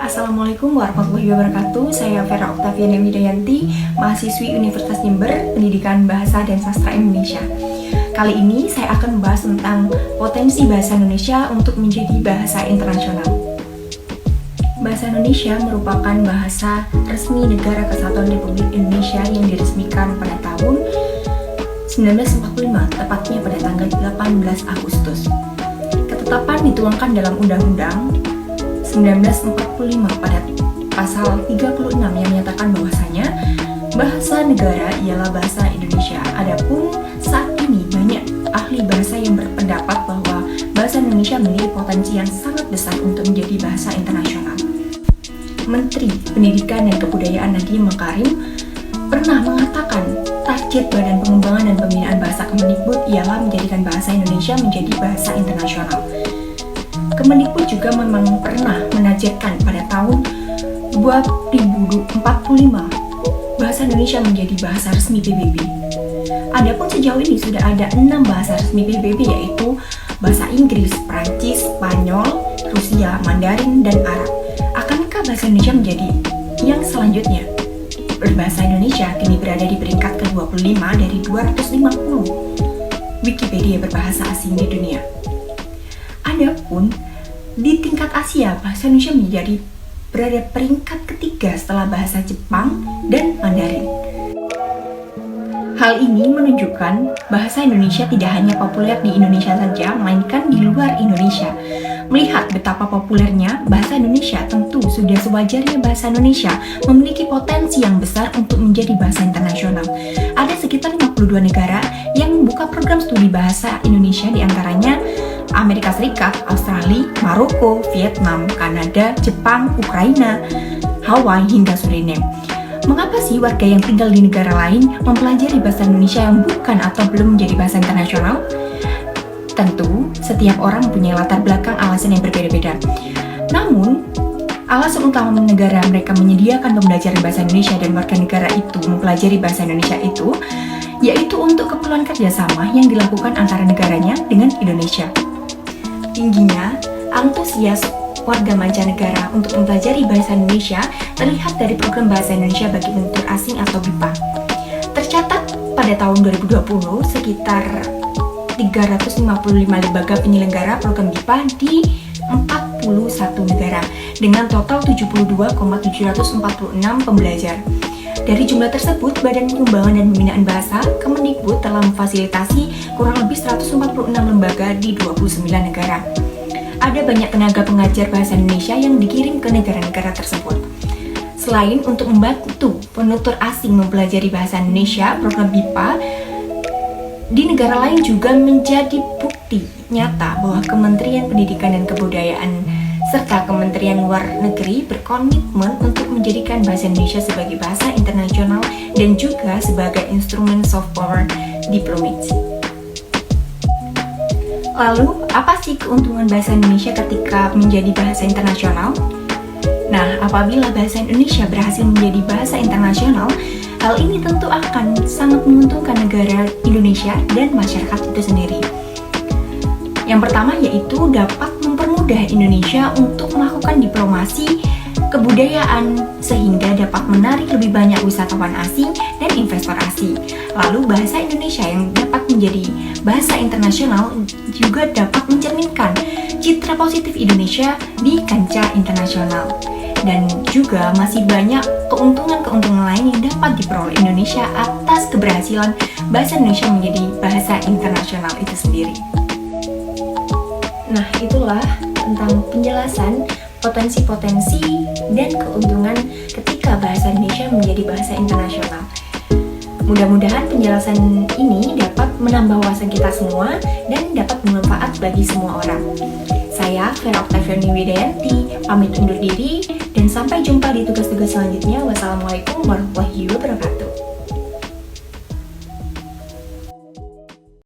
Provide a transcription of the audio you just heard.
Assalamualaikum warahmatullahi wabarakatuh. Saya Vera Oktaviana Widayanti, mahasiswi Universitas Jember, Pendidikan Bahasa dan Sastra Indonesia. Kali ini saya akan membahas tentang potensi bahasa Indonesia untuk menjadi bahasa internasional. Bahasa Indonesia merupakan bahasa resmi Negara Kesatuan Republik Indonesia yang diresmikan pada tahun 1945, tepatnya pada tanggal 18 Agustus. Ketetapan dituangkan dalam Undang-Undang 1945 pada pasal 36 yang menyatakan bahwasanya bahasa negara ialah bahasa Indonesia. Adapun saat ini banyak ahli bahasa yang berpendapat bahwa bahasa Indonesia memiliki potensi yang sangat besar untuk menjadi bahasa internasional. Menteri Pendidikan dan Kebudayaan Nadiem Makarim pernah mengatakan target Badan Pengembangan dan Pembinaan Bahasa Kemendikbud ialah menjadikan bahasa Indonesia menjadi bahasa internasional. Kemendikbud juga memang pernah menargetkan pada tahun 2045 bahasa Indonesia menjadi bahasa resmi PBB. Adapun sejauh ini sudah ada 6 bahasa resmi PBB, yaitu bahasa Inggris, Prancis, Spanyol, Rusia, Mandarin, dan Arab. Akankah bahasa Indonesia menjadi yang selanjutnya? Berbahasa Indonesia kini berada di peringkat ke-25 dari 250 Wikipedia berbahasa asing di dunia. Adapun di tingkat Asia, bahasa Indonesia berada peringkat ketiga setelah bahasa Jepang dan Mandarin. Hal ini menunjukkan bahasa Indonesia tidak hanya populer di Indonesia saja, melainkan di luar Indonesia. Melihat betapa populernya bahasa Indonesia, tentu sudah sewajarnya bahasa Indonesia memiliki potensi yang besar untuk menjadi bahasa internasional. Ada sekitar 52 negara yang membuka program studi bahasa Indonesia, diantaranya Amerika Serikat, Australia, Maroko, Vietnam, Kanada, Jepang, Ukraina, Hawaii, hingga Suriname. Mengapa sih warga yang tinggal di negara lain mempelajari bahasa Indonesia yang bukan atau belum menjadi bahasa internasional? Tentu, setiap orang mempunyai latar belakang alasan yang berbeda-beda. Namun, alasan utama negara mereka menyediakan pembelajaran bahasa Indonesia dan warga negara itu mempelajari bahasa Indonesia itu, yaitu untuk keperluan kerjasama yang dilakukan antara negaranya dengan Indonesia. Tingginya antusias warga mancanegara untuk mempelajari bahasa Indonesia terlihat dari program Bahasa Indonesia bagi Penutur Asing atau BIPA. Tercatat pada tahun 2020, sekitar 355 lembaga penyelenggara program BIPA di 41 negara dengan total 72,746 pembelajar. Dari jumlah tersebut, Badan Pengembangan dan Pembinaan Bahasa Kemendikbud telah memfasilitasi kurang lebih 146 lembaga di 29 negara. Ada banyak tenaga pengajar bahasa Indonesia yang dikirim ke negara-negara tersebut. Selain untuk membantu penutur asing mempelajari bahasa Indonesia, program BIPA di negara lain juga menjadi bukti nyata bahwa Kementerian Pendidikan dan Kebudayaan serta Kementerian Luar Negeri berkomitmen untuk menjadikan bahasa Indonesia sebagai bahasa internasional dan juga sebagai instrumen soft power diplomacy. Lalu, apa sih keuntungan bahasa Indonesia ketika menjadi bahasa internasional? Nah, apabila bahasa Indonesia berhasil menjadi bahasa internasional, hal ini tentu akan sangat menguntungkan negara Indonesia dan masyarakat itu sendiri. Yang pertama yaitu dapat mempermudah Indonesia untuk melakukan diplomasi kebudayaan sehingga dapat menarik lebih banyak wisatawan asing dan investor asing. Lalu bahasa Indonesia yang dapat menjadi bahasa internasional juga dapat mencerminkan citra positif Indonesia di kancah internasional. Dan juga masih banyak keuntungan-keuntungan lain yang dapat diperoleh Indonesia atas keberhasilan bahasa Indonesia menjadi bahasa internasional itu sendiri. Nah, itulah tentang penjelasan potensi-potensi dan keuntungan ketika bahasa Indonesia menjadi bahasa internasional. Mudah-mudahan penjelasan ini dapat menambah wawasan kita semua dan dapat bermanfaat bagi semua orang. Saya Vera Oktaviana Widayanti, pamit undur diri dan sampai jumpa di tugas-tugas selanjutnya. Wassalamualaikum warahmatullahi wabarakatuh.